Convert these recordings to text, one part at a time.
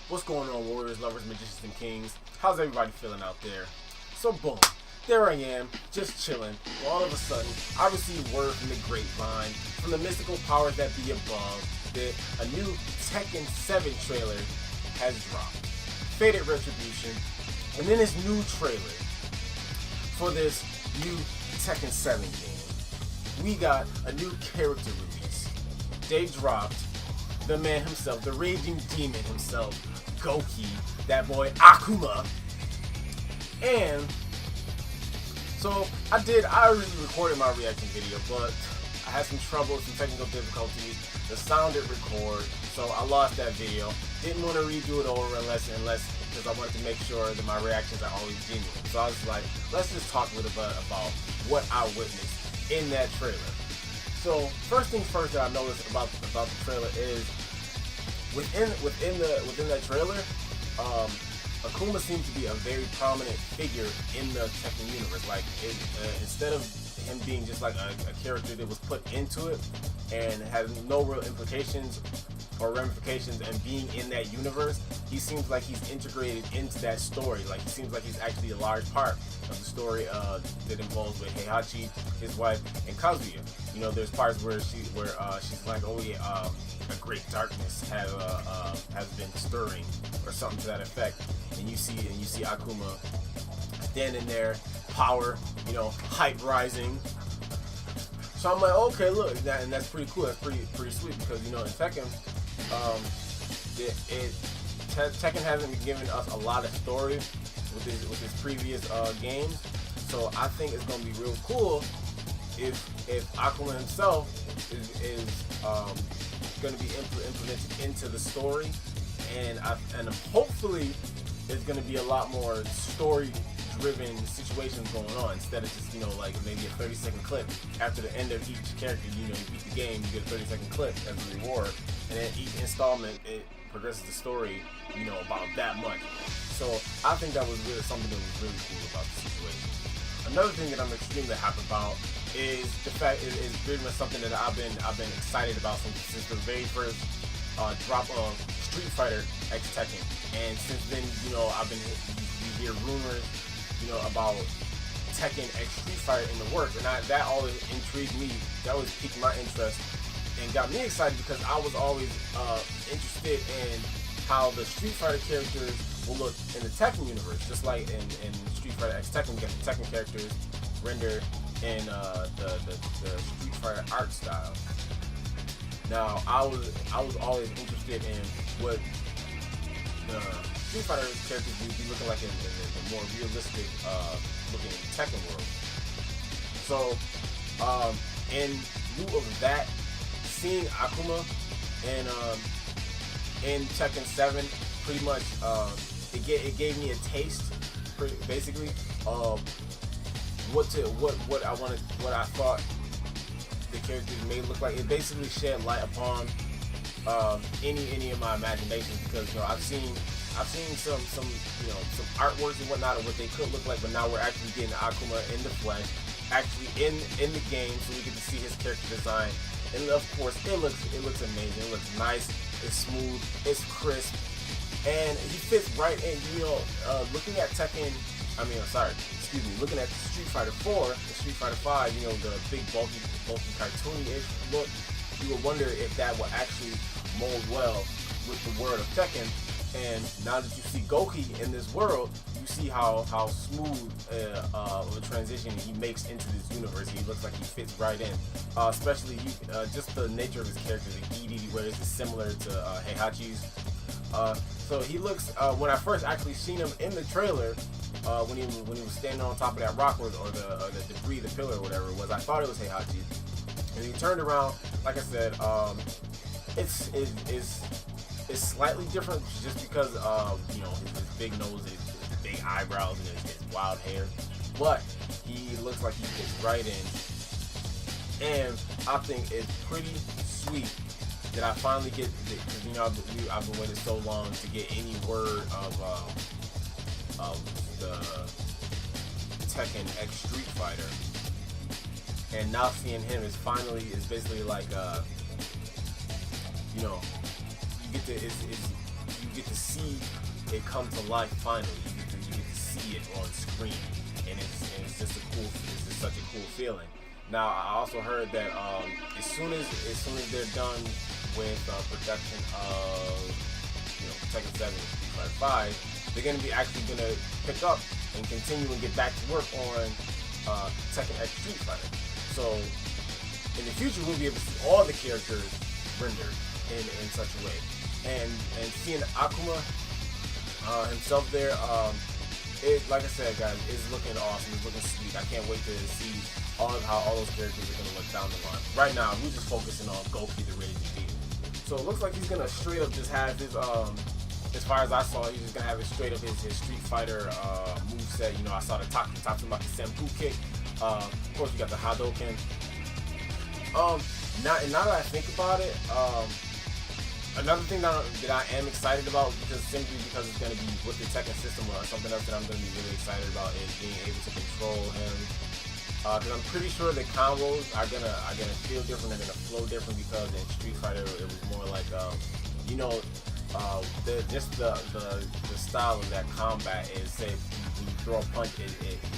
What's going on, warriors, lovers, magicians, and kings? How's everybody feeling out there? So boom, there I am, just chilling. All of a sudden, I received word from the grapevine, from the mystical powers that be above, that a new Tekken 7 trailer has dropped. Faded Retribution. And then this new trailer for this new Tekken 7 game. We got a new character release. They dropped the man himself, the raging demon himself, Gouki, that boy Akuma. And so I already recorded my reaction video, but I had some trouble, some technical difficulties. The sound didn't record, so I lost that video. Didn't want to redo it over unless because I wanted to make sure that my reactions are always genuine. So I was like, let's just talk a little bit about what I witnessed in that trailer. So first thing first that I noticed about the trailer is within that trailer, Akuma seems to be a very prominent figure in the Tekken universe. Like instead of him being just like a character that was put into it and has no real implications or ramifications and being in that universe, he seems like he's integrated into that story. Like he seems like he's actually a large part of the story that involves with Heihachi, his wife, and Kazuya. You know, there's parts where she's like, oh yeah, a great darkness has been stirring or something to that effect. And you see Akuma standing there, power, you know, hype rising. So I'm like, okay, look, and that's pretty cool. That's pretty sweet because, you know, in Tekken, Tekken hasn't been giving us a lot of story with his previous games. So I think it's gonna be real cool if Akuma himself is gonna be implemented into the story, and hopefully there's gonna be a lot more story-driven situations going on instead of just, you know, like maybe a 30-second clip after the end of each character. You know, you beat the game, you get a 30-second clip as a reward, and then each installment it progresses the story, you know, about that much. So I think that was really something that was really cool about the situation. Another thing that I'm extremely happy about is the fact is pretty much something that I've been excited about since the very first drop of Street Fighter X Tekken, and since then, you know, we hear rumors, you know, about Tekken X Street Fighter in the works, and that always intrigued me. That always piqued my interest and got me excited because I was always interested in how the Street Fighter characters will look in the Tekken universe. Just like in Street Fighter X Tekken, we got the Tekken characters rendered in the Street Fighter art style. Now I was always interested in what the Street Fighter characters would be looking like in the more realistic looking Tekken world. So in lieu of that, seeing Akuma in Tekken 7 pretty much it gave me a taste, basically, of what I thought the characters may look like. It basically shed light upon any of my imaginations, because, you know, I've seen some you know, some artworks and whatnot of what they could look like, but now we're actually getting Akuma in the flesh, actually in the game, so we get to see his character design. And of course, it looks amazing. It looks nice. It's smooth. It's crisp, and he fits right in. You know, looking at looking at Street Fighter 4 and Street Fighter 5, you know, the big bulky cartoony-ish look, you would wonder if that will actually mold well with the world of Tekken. And now that you see Gouki in this world, you see how smooth of a transition he makes into this universe. He looks like he fits right in, especially just the nature of his character. The gi he wears is similar to Heihachi's. So he looks, when I first actually seen him in the trailer, when he was standing on top of that rock or the debris, the pillar or whatever it was, I thought it was Heihachi. And he turned around, like I said, it's slightly different just because of, you know, his big nose, his big eyebrows, and his wild hair. But he looks like he fits right in, and I think it's pretty sweet that I finally get, because, you know, I've been waiting so long to get any word of the Tekken X Street Fighter, and now seeing him is basically like, you know, you get to see it come to life finally. You get to see it on screen, and it's just such a cool feeling. Now I also heard that as soon as they're done with production of Tekken 7 and Street Fighter 5, they're gonna pick up and continue and get back to work on Tekken X Street Fighter. So in the future we'll be able to see all the characters rendered in such a way, and seeing Akuma himself there, like I said, guys, it's looking awesome. It's looking sweet. I can't wait to see how all those characters are gonna look down the line. Right now we're just focusing on Gouki the Raging Demon. So it looks like he's gonna straight up just have his as far as I saw, he's just gonna have it straight up his Street Fighter moveset. I saw the Tatsumaki Senpu kick. Of course, you got the Hadoken. Now that I think about it, another thing that I am excited about, simply because it's gonna be with the Tekken system, or something else that I'm gonna be really excited about, is being able to control him. Because I'm pretty sure the combos are gonna feel different, they're gonna flow different, because in Street Fighter it was more like the style of that combat is, say when you throw a punch,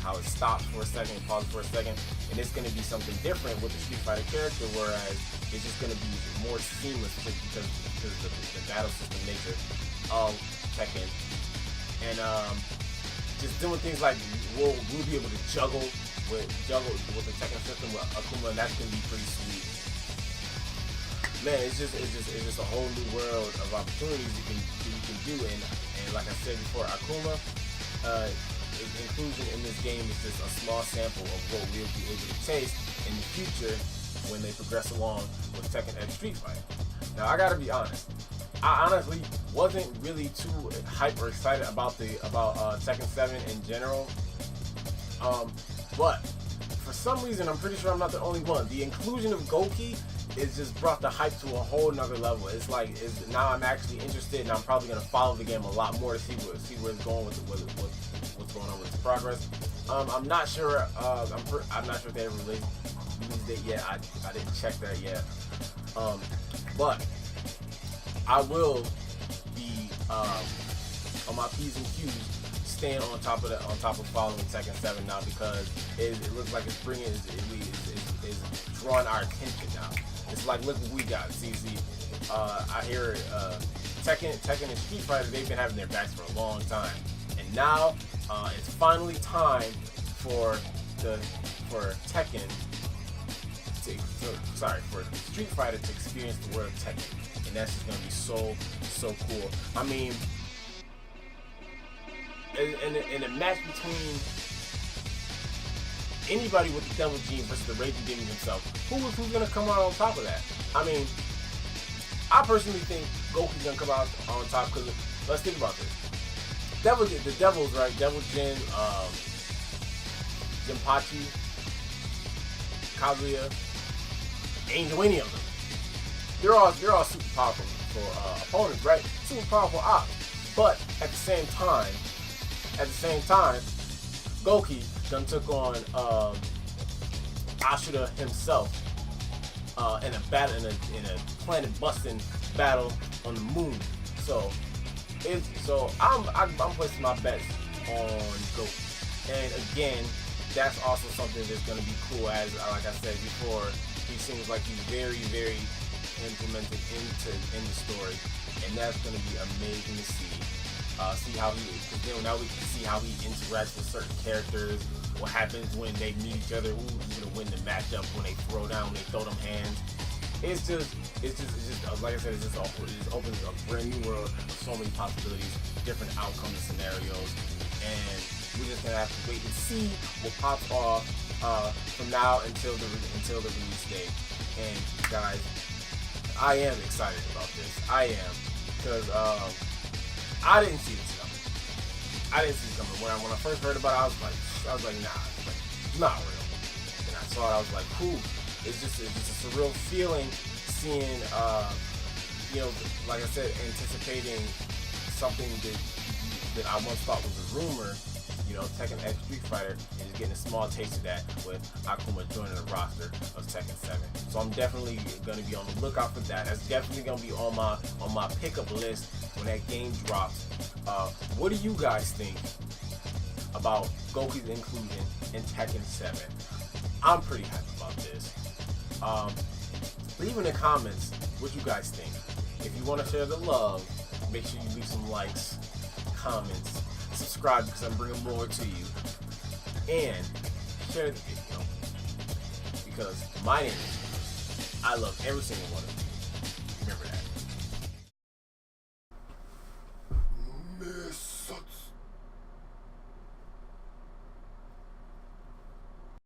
how it stops for a second, pauses for a second, and it's gonna be something different with the Street Fighter character, whereas it's just gonna be more seamless because of the battle system nature of Tekken, and just doing things like we'll be able to juggle with the Tekken system with Akuma, and that's gonna be pretty sweet. Man, it's just a whole new world of opportunities you can do, and like I said before, Akuma inclusion in this game is just a small sample of what we'll be able to taste in the future when they progress along with Tekken X Street Fighter. Now I gotta be honest, I honestly wasn't really too hyper excited about Tekken 7 in general. But for some reason, I'm pretty sure I'm not the only one. The inclusion of Gouki is just brought the hype to a whole nother level. Now I'm actually interested, and I'm probably gonna follow the game a lot more to see where it's going with what's going on with the progress. I'm not sure. I'm not sure if they have released it yet. I didn't check that yet. But I will be on my P's and Q's, staying on top of following Tekken 7 now, because it looks like it's drawing our attention now. It's like, look what we got. See, I hear Tekken and Street Fighter, they've been having their backs for a long time, and now it's finally time for Tekken for Street Fighter to experience the world of Tekken, and that's just gonna be so cool. I mean, in a match between anybody with the Devil Gene versus the Raging Demon himself, who's gonna come out on top of that? I mean, I personally think Gouki's gonna come out on top, because let's think about this. The Devils, right? Devil Jin, Jinpachi, Kazuya, ain't no any of them. They're all super powerful for opponents, right? Super powerful ops. But at the same time, Gouki done took on Ashura himself in a planet busting battle on the moon. So I'm placing my bets on Gouki. And again, that's also something that's going to be cool, as like I said before, he seems like he's very, very implemented in the story, and that's going to be amazing to see. See how now we can see how he interacts with certain characters, what happens when they meet each other, who's going to win the matchup when they throw down, when they throw them hands. It's just like I said, it just opens a brand new world with so many possibilities, different outcomes and scenarios, and we're just gonna have to wait and see what pops off from now until the release date. And guys, I am excited about this. I am, because I didn't see this coming. When I first heard about it, I was like, nah, it's not real. And I saw it, I was like, cool. It's just a surreal feeling seeing, like I said, anticipating something that I once thought was a rumor, Tekken X Street Fighter, and just getting a small taste of that with Akuma joining the roster of Tekken 7. So I'm definitely going to be on the lookout for that. That's definitely going to be on my pickup list when that game drops. What do you guys think about Gouki's inclusion in Tekken 7? I'm pretty happy about this. Leave in the comments what you guys think. If you want to share the love, make sure you leave some likes, comments, subscribe because I'm bringing more to you, and share the video because my name is Fewezt. I love every single one of you.